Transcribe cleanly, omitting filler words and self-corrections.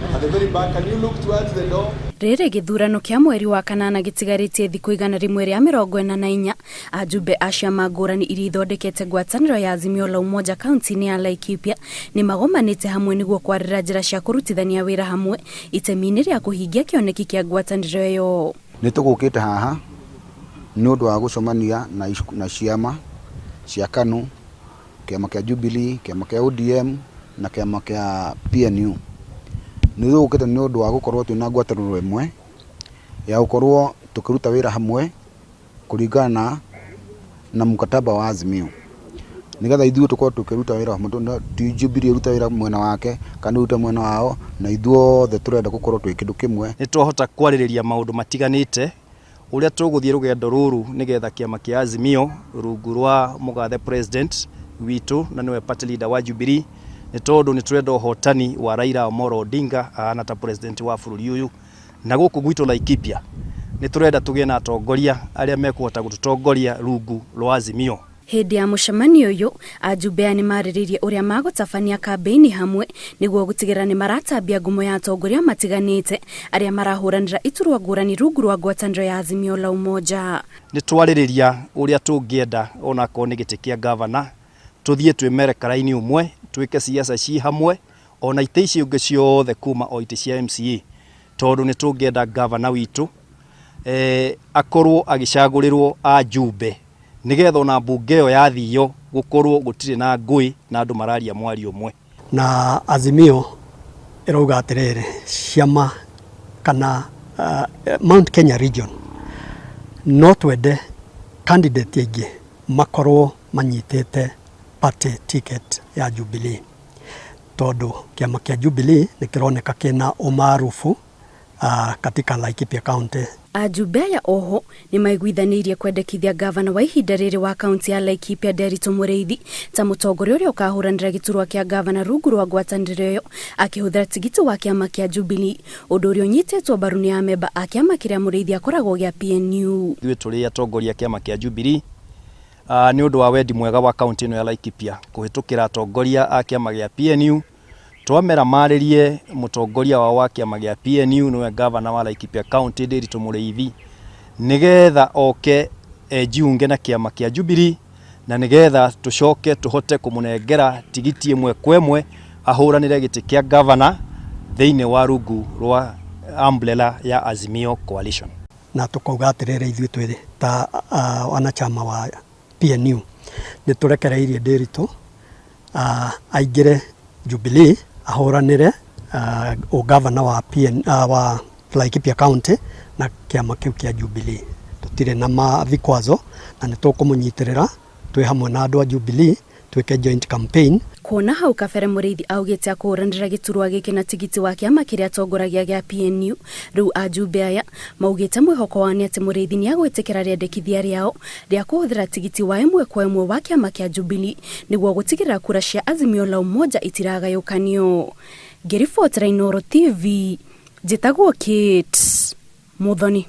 At the very back, can you look towards the door? Rere githurano kia mweri wa kanana gitigarĩtie thikũ 144 ajumbe a ciama ngũrani iria ithondekete ngwatanĩro ya Azimio la Umoja kaunti-inĩ ya Laikipia nĩ magomanĩte hamwe nĩguo kwarĩra njĩra cia kũrutithania wĩra hamwe itemi-inĩ rĩa kũhingia kĩoneki kĩa ngwatanĩro ĩyo. Nĩ tũgũkĩte haha nĩ ũndũ wa gũcemania na ciama cia KANU, kĩama kĩa Jubilee, kĩama kĩa ODM na kĩama kĩa PNU. Nĩ tũgũkĩte nĩ ũndũ wa gũkorwo twĩna ngwatanĩro ĩmwe ya gũkorwo tũkĩruta wĩra hamwe kũringana na mkataba wa Azimio. Nĩgetha ithuĩ tũkorwo tũkĩruta wĩra hamwe, Jubilee iruta wĩra mwena wake, KANU iruta mwena wao, na ithuothe tũrenda gũkorwo twĩ kĩndũ kĩmwe. Nĩ twahota kwarĩrĩria maũndũ matiganĩte ũrĩa tũgũthiĩ rũgendo rũrũ nĩgetha kĩama kĩa Azimio rungu rwa mũgathe president witũ na nĩwe party leader wa Jubilee nĩ tondũ nĩ tũrenda ũhotani wa Raila Amolo Odinga ahana ta president wa bũrũri ũyũ, na gũkũ gwitũ Laikipia nĩ tũrenda tũgĩe na atongoria arĩa mekũhota gũtũtongoria rungu rwa Azimio. Hĩndĩ ya mũcemanio ũyũ ajumbe nĩ marĩrĩirie ũrĩa magũtabania kambĩini hamwe nĩguo gũtigĩrĩra nĩ maratambia ngumo ya atongoria matiganĩte arĩa marahũranĩra iturwa ngũrani rungu rwa ngwatanĩro ya Azimio la Umoja. Nĩ twarĩrĩria ũrĩa tũngĩenda ona korwo nĩ gĩtĩ kĩa governor tũthiĩ twĩmere karaini ũmwe twĩke siasa ci hamwe ona ite icio ũngĩ ciothe kuma o ite cia MCA tondũ nĩ tũngĩenda governor witũ akorwo agĩcagũrĩrwo ajumbe nĩgetha ona mbunge ĩyo yathio gũkorwo gũtirĩ na ngũĩ na andũ mararia mwari ũmwe. Na Azimio ĩrauga atĩrĩrĩ ciama kana Mount Kenya region no twende candidate aingĩ makorwo manyitĩte party ticket ya Jubilee tondũ kĩama kĩa Jubilee nĩ kĩroneka kĩna umaarufu katika Laikipia County. Ajumbe ya oho nĩ maiguithanĩirie kwendekithia gavana wa ihinda rĩrĩ wa kaunti ya Laikipia Nderitu Mũrĩithi ta mũtongoria ũrĩa ũkahũranĩra gĩturwa kĩa gavana rungu rwa ngwatanĩro ĩyo akĩhũthĩra tigiti wa kĩama kĩa Jubilee, ũndũ ũrĩa ũnyitĩtwo mbaru nĩ amemba a kĩama kĩrĩa Mũrĩithi akoragwo gĩa PNU. Ithuĩ tũrĩ atongoria kĩama kĩa Jubilee nĩ ũndũ wa wendi mwega wa kaunti ĩno ya Laikipia kũhĩtũkĩra atongoria a kĩama gĩa PNU twamera marĩrie mũtongoria wa kĩama gĩa PNU nĩwe gavana wa Laikipia County Nderitu Mũrĩithi nĩgetha oke jiunge na kĩama kĩa Jubilee na nĩgetha tũcoke tũhote kũmũnengera tigiti ĩmwe kwa ĩmwe ahũranĩre gĩtĩ kĩa gavana thĩinĩ wa rungu rwa umbrella ya Azimio Coalition. Na tũkauga atĩrĩrĩ ithuĩ twĩrĩ ta wanachama wa PNU nĩ tũrekereirie Nderitu aingĩre Jubilee ahũranĩre gavana wa Laikipia County na kĩama kĩu kĩa Jubilee. Tũtirĩ na mavikwazo na nĩ tũkũmũnyitĩrĩra twĩ hamwe na andũ a Jubilee twĩke joint campaign. Kuona hau kabere Mũrĩithi augĩte akũranĩra gĩturwa gĩkĩ na tigiti wa kĩama kĩrĩa atongoragia gĩa PNU, rĩu ajumbe aya maugĩte mwĩhoko wao nĩ atĩ Mũrĩithi nĩ agwĩtĩkĩra rĩendekithia rĩao rĩa kũhũthĩra tigiti wa ĩmwe kwa ĩmwe wa kĩama kĩa Jubilee nĩguo gũtigĩrĩra kura cia Azimio la Umoja itiragayũkanio. Ngĩribotera Inooro TV, njĩtagwo Kate Muthoni.